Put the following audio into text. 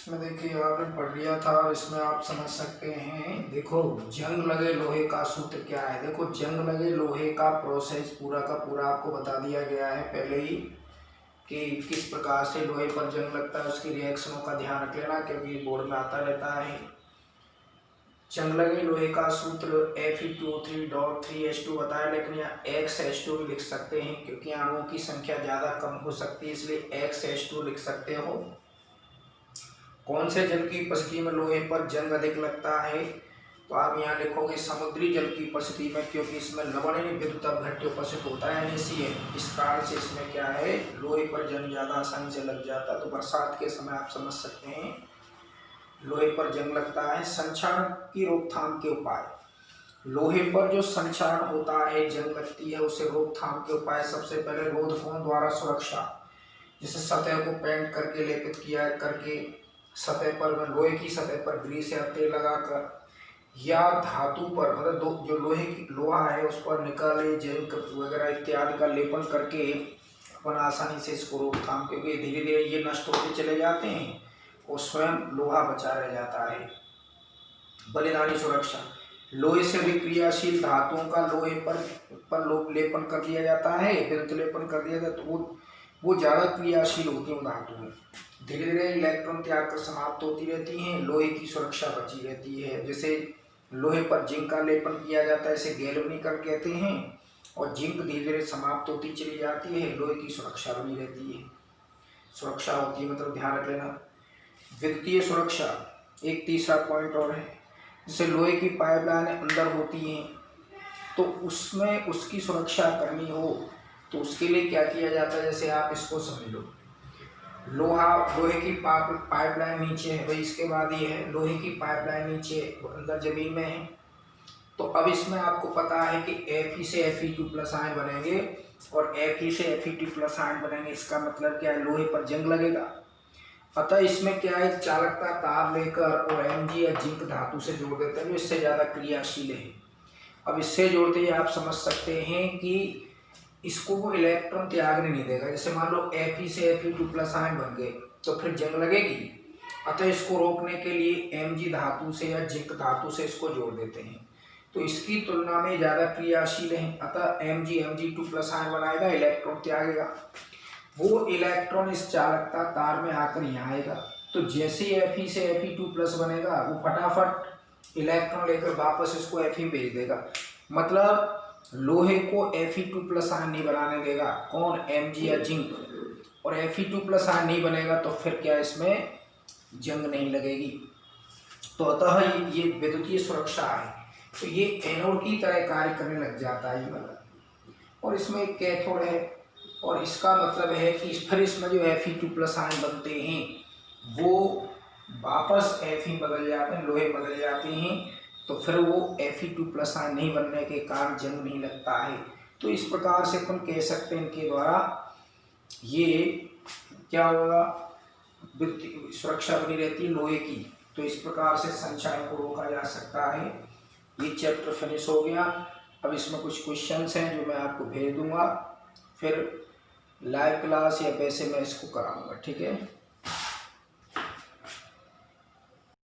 इसमें देखिए आपने पढ़ लिया था और इसमें आप समझ सकते हैं। देखो जंग लगे लोहे का सूत्र क्या है। देखो जंग लगे लोहे का प्रोसेस पूरा का पूरा आपको बता दिया गया है पहले ही कि किस प्रकार से लोहे पर जंग लगता है, उसकी रिएक्शनों का ध्यान रख लेना क्योंकि बोर्ड में आता रहता है। जंग लगे लोहे का सूत्र Fe2O3.3H2 बताया, लेकिन यहाँ XH2 भी लिख सकते हैं क्योंकि अणुओं की संख्या ज़्यादा कम हो सकती है, इसलिए XH2 लिख सकते हो। कौन से जल की उपस्थिति में लोहे पर जंग अधिक लगता है, तो आप यहाँ लिखोगे समुद्री जल की उपस्थिति में, क्योंकि इसमें लवणीय विद्युत अपघट्य उपस्थित होता है NaCl। इस कारण से इसमें क्या है, लोहे पर जंग ज़्यादा आसानी से लग जाता है। तो बरसात के समय आप समझ सकते हैं लोहे पर जंग लगता है। संक्षारण की रोकथाम के उपाय। लोहे पर जो संक्षारण होता है, जंग लगती है, उसे रोकथाम के उपाय सबसे पहले रोधकों द्वारा सुरक्षा, जैसे सतह को पेंट करके लेपित किया करके सतह पर लोहे की सतह पर ग्रीस या तेल लगाकर, या धातु पर मतलब जो लोहा है उस पर निकाले जिंक वगैरह इत्यादि का लेपन करके अपन आसानी से इसको रोकथाम, क्योंकि धीरे धीरे ये नष्ट होते चले जाते हैं और स्वयं लोहा बचा रह जाता है। बलिदानी सुरक्षा। लोहे से विक्रियाशील धातुओं का लोहे पर लेपन कर दिया जाता है, विद्युत लेपन कर दिया जाता है, तो वो ज़्यादा क्रियाशील होती है धातुएं। धीरे धीरे इलेक्ट्रॉन त्याग कर समाप्त होती रहती हैं, लोहे की सुरक्षा बची रहती है। जैसे लोहे पर जिंक का लेपन किया जाता है, इसे गैल्वेनीकरण कहते हैं, और जिंक धीरे धीरे समाप्त होती चली जाती है, लोहे की सुरक्षा बनी रहती है। सुरक्षा होती है मतलब ध्यान रख लेना। विद्युतीय सुरक्षा एक तीसरा पॉइंट और है। जैसे लोहे की पाइपलाइन अंदर होती हैं, तो उसमें उसकी सुरक्षा करनी हो तो उसके लिए क्या किया जाता है, जैसे आप इसको समझ लो, लोहे की पाइपलाइन नीचे है, भाई इसके बाद ये है लोहे की पाइपलाइन नीचे अंदर जमीन में है। तो अब इसमें आपको पता है कि Fe से Fe2+ आयन बनेंगे और Fe से Fe2+ आयन बनेंगे। इसका मतलब क्या है, लोहे पर जंग लगेगा। अतः इसमें क्या है, चालकता तार लेकर और Mg या जिंक धातु से जोड़ देते हैं जो इससे ज़्यादा क्रियाशील है। अब इससे जोड़ते ही आप समझ सकते हैं कि इसको वो इलेक्ट्रॉन त्यागने नहीं देगा। जैसे मान लो Fe से Fe2+ आयन बन गए तो फिर जंग लगेगी। अतः इसको रोकने के लिए Mg धातु से या जिंक धातु से इसको जोड़ देते हैं, तो इसकी तुलना में ज़्यादा क्रियाशील है। अतः Mg2+ आयन बनाएगा, इलेक्ट्रॉन त्यागेगा। वो इलेक्ट्रॉन इस चालकता तार में आकर यहाँ आएगा, तो जैसे ही Fe से Fe2+ बनेगा वो फटाफट इलेक्ट्रॉन लेकर वापस इसको Fe भेज देगा। मतलब लोहे को Fe2+ आयन नहीं बनाने देगा, कौन, Mg या जिंक। और Fe2+ आयन नहीं बनेगा तो फिर क्या, इसमें जंग नहीं लगेगी। तो अतः ये विद्युतीय सुरक्षा है। तो ये एनोड की तरह कार्य करने लग जाता है ये वाला। और इसमें एक कैथोड है, और इसका मतलब है कि फिर इसमें जो Fe2+ आयन बनते हैं वो वापस Fe बदल जाते हैं, लोहे बदल जाते हैं, तो फिर वो Fe2+ आयन नहीं बनने के कारण जंग नहीं लगता है। तो इस प्रकार से अपन कह सकते हैं इनके द्वारा ये क्या होगा, सुरक्षा बनी रहती है लोहे की। तो इस प्रकार से संक्षारण को रोका जा सकता है। ये चैप्टर फिनिश हो गया। अब इसमें कुछ क्वेश्चंस हैं जो मैं आपको भेज दूंगा, फिर लाइव क्लास या वैसे मैं इसको कराऊंगा, ठीक है।